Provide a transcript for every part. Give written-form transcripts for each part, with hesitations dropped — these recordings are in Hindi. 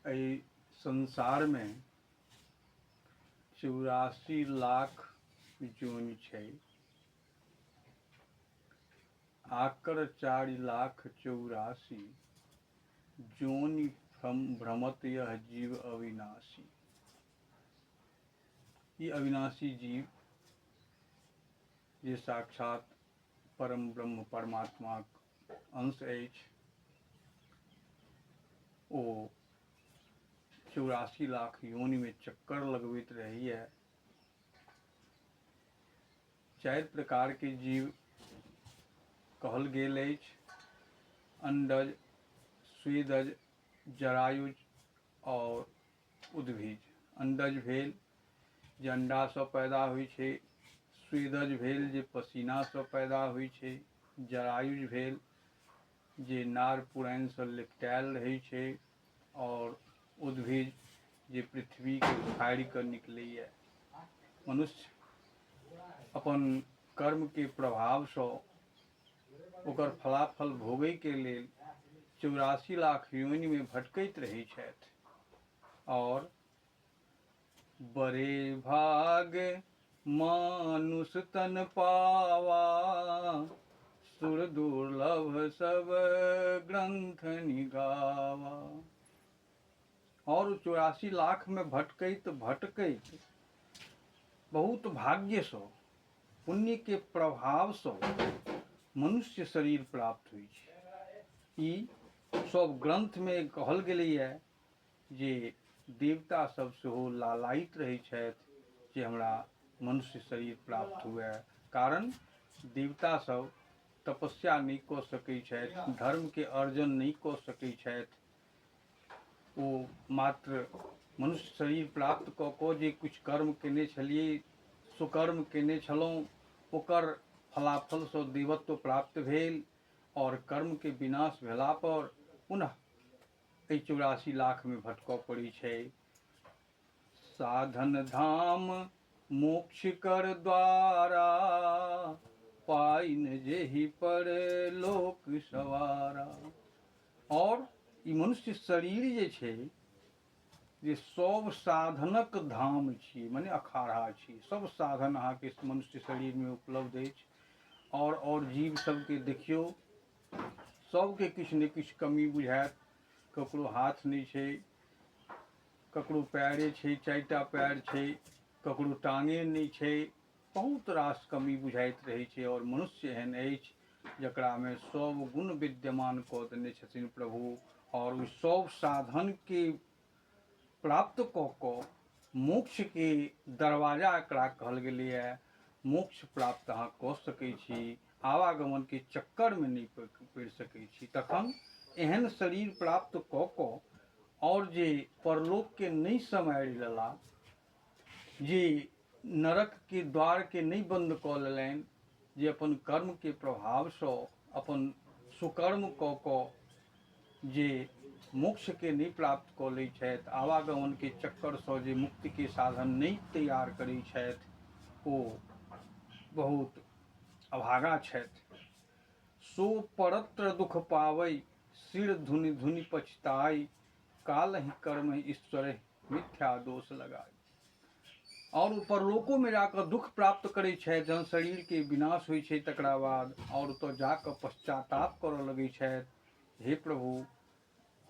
एहि संसार में 84 लाख जोनि छै। आकर 4 लाख 84 जोनि भ्रमत यह जीव अविनाशी। ये अविनाशी जीव जे साक्षात परम ब्रह्म परमात्मा अंश अछि, ओ 84 लाख योनि में चक्कर लगबैत रहैए। 4 प्रकार के जीव कहल गेल अछि: अंडज, स्वेदज, जरायुज और उद्भिज। अंडज भेल जे अंडा से पैदा होइ छै, स्वेदज भेल जे पसीना से पैदा होइ छै, जरायुज भेल जे नार पुरान से लिपटायल रहै छै, और उद्भिज जे पृथ्वी के उखाड़ि कऽ निकलैए। मनुष्य अपन कर्म के प्रभाव से ओकर फलाफल भोगै के लेल 84 लाख योनि में भटकैत रहै छथि। और बड़े भाग मानुष तन पावा, सुर दुर्लभ सब ग्रंथ निगावा। और 84 लाख में भटकैत भटकैत बहुत भाग्य से, पुण्य के प्रभाव से मनुष्य शरीर प्राप्त होइ छै। ई सब ग्रंथ में कहल गेलैए जे देवता सब सेहो लालायित रहै छथि जे हमरा मनुष्य शरीर प्राप्त हुए। कारण देवता सब तपस्या नहीं कऽ सकै छथि, धर्म के अर्जन नहीं कऽ सकै छथि। ओ मात्र मनुष्य शरीर प्राप्त कऽ कऽ जे कुछ कर्म केने छलियै, सुकर्म केने छलहुँ, ओकर फलाफल से देवत्व प्राप्त भेल। और कर्म के विनाश भेला पर पुनः 84 लाख में भटकऽ पड़ै छै। साधन धाम मोक्ष कर द्वारा, पाइन जेहि पर लोक सवारा। और ई मनुष्य शरीर जे छै, जे सब साधनक धाम छियै, माने अखाड़ा छियै। सब साधन अहाँके मनुष्य शरीर में उपलब्ध अछि। और जीव सबके देखियौ, सबके किछु ने किछु कमी बुझायत। ककरो हाथ नहीं छै, ककरो पैरे छै, 4टा पैर छै, ककरो टांगे नहीं छै, बहुत रास कमी बुझाइत रहै छै। और मनुष्य एहन अछि जकरा में सब गुण विद्यमान कऽ देने छथिन प्रभु। और ओ सब साधन के प्राप्त कऽ कऽ मोक्ष के दरवाजा एकरा कहल गेलैए। मोक्ष प्राप्त अहाँ कऽ सकै छी, आवागमन के चक्कर में नहीं पड़ि सकै छी। तखन एहन शरीर प्राप्त कऽ कऽ और जे परलोक के नहीं समारि लेला, जे नरक के द्वार के नहीं बंद कऽ लेलनि, जे अपन कर्म के प्रभाव से अपन सुकर्म कऽ कऽ जे मोक्ष के नहीं प्राप्त कऽ लै छथि, आवागमन के चक्कर से जे मुक्ति के साधन नहीं तैयार करै छथि, ओ बहुत अभागा छथि। सो परत्र दुख पावै, सिर धुनि धुनि पछताई, काल ही कर्म ईश्वर मिथ्या दोष लगाई। और परलोकों में जाकर दुख प्राप्त करे छथि। जहन शरीर के विनाश होइ छै तकरा बाद, और तो जाकर पश्चाताप करऽ लगै छथि, हे प्रभु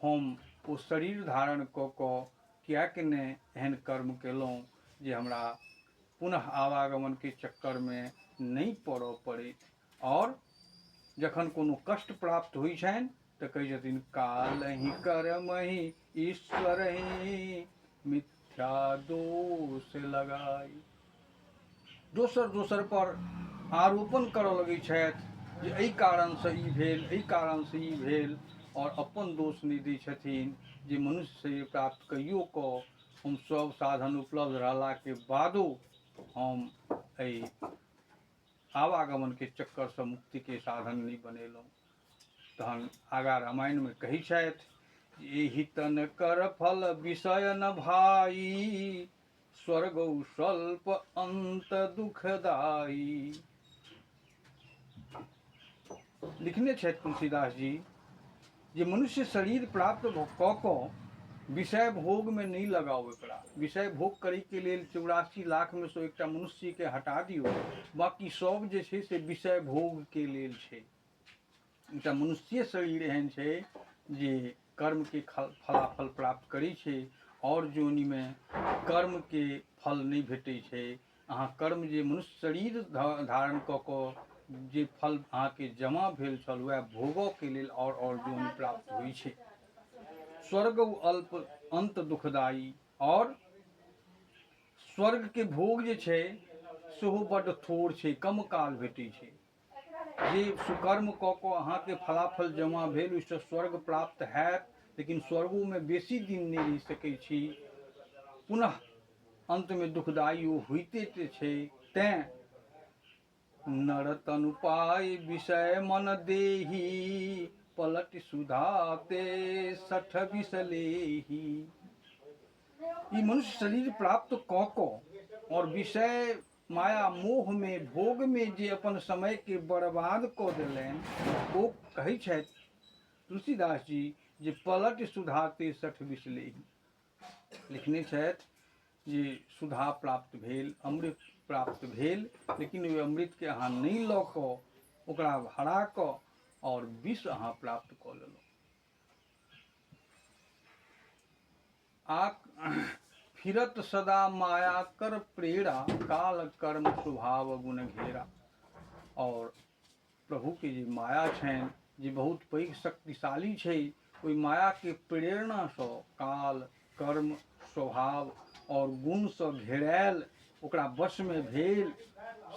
हम ओ शरीर धारण कऽ कऽ किएक ने एहन कर्म केलहुँ जे हमरा पुनः आवागमन के चक्कर में नहीं पड़ऽ पड़े। और जखन कोनो कष्ट प्राप्त होइ छनि तऽ कहै छथिन, काल ही कर्म ही ईश्वर ही मिथ्या दोष लगाई। दोसर पर आरोपण करऽ लगै छथि जे एहि कारण से ई भेल, एहि कारण से ई भेल। और अपन दोष नहीं दै छथिन जे मनुष्य शरीर प्राप्त कइयो कऽ हम सब साधन उपलब्ध रहला के बादो हम एहि आवागमन के चक्कर से मुक्ति के साधन नहीं बनेलहुँ। तहन आगा रामायण में कहै छथि, एहि तन कर फल विषय न भाई, स्वर्गौ स्वल्प अंत दुखदाई। लिखने छथि तुलसीदास जी जे मनुष्य शरीर प्राप्त कऽ कऽ विषय भोग में नहीं लगाओ एकरा। विषय भोग करे के लेल 84 लाख में से एकटा मनुष्य के हटा दियो, बाकी सब जे छै से विषय भोग के लेल छै। एकटा मनुष्य शरीर एहन छै जे कर्म के फलाफल प्राप्त करै छै और जोनि में कर्म के फल नहीं भेटै छै। अहाँ कर्म जे मनुष्य शरीर धारण कऽ कऽ जे फल अहाँ के जमा भेल छल वह भोगऽ के लेल और जोनि प्राप्त होइ छै। स्वर्ग अल्प अंत दुखदायी, और स्वर्ग के भोग जे छै सेहो बड्ड थोड़ छै, कम काल भेटै छै। जे सुकर्म कऽ कऽ अहाँ के फलाफल जमा भेल ओहिसँ स्वर्ग प्राप्त हैत, लेकिन स्वर्गो में बेसी दिन नहीं रहि सकै छी, पुनः अंत में दुखदायी ओ होइते छै। तें नर तनु पाय विषय मन देही, पलट सुधाते 60 विष लेही। ई मनुष्य शरीर प्राप्त कऽ कऽ और विषय माया मोह में भोग में जे अपन समय के बर्बाद कऽ देलनि, ओ कहै छथि तुलसीदास जी जे पलट सुधाते 60 विष लेही। लिखने छथि जे सुधा प्राप्त भेल, अमृत प्राप्त भेल, लेकिन ओहि अमृत के अहाँ नहीं लऽ कऽ ओकरा हरा कऽ और विष अहाँ प्राप्त कऽ लेलहुँ। फिरत सदा माया कर प्रेरा, काल कर्म स्वभाव गुण घेरा। और प्रभु के जे माया छनि जे बहुत पैघ शक्तिशाली छै, ओहि माया के प्रेरणा सँ काल कर्म स्वभाव और गुण सँ घेरायल ओकरा वश में भेल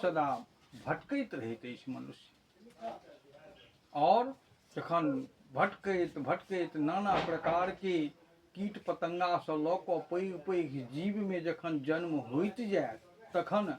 सदा भटकैत रहैत अछि मनुष्य। और जखन भटकैत भटकैत नाना प्रकार के कीट पतंगा सँ लऽ कऽ पैघ पैघ जीव में जखन जन्म होइत जायत, तखन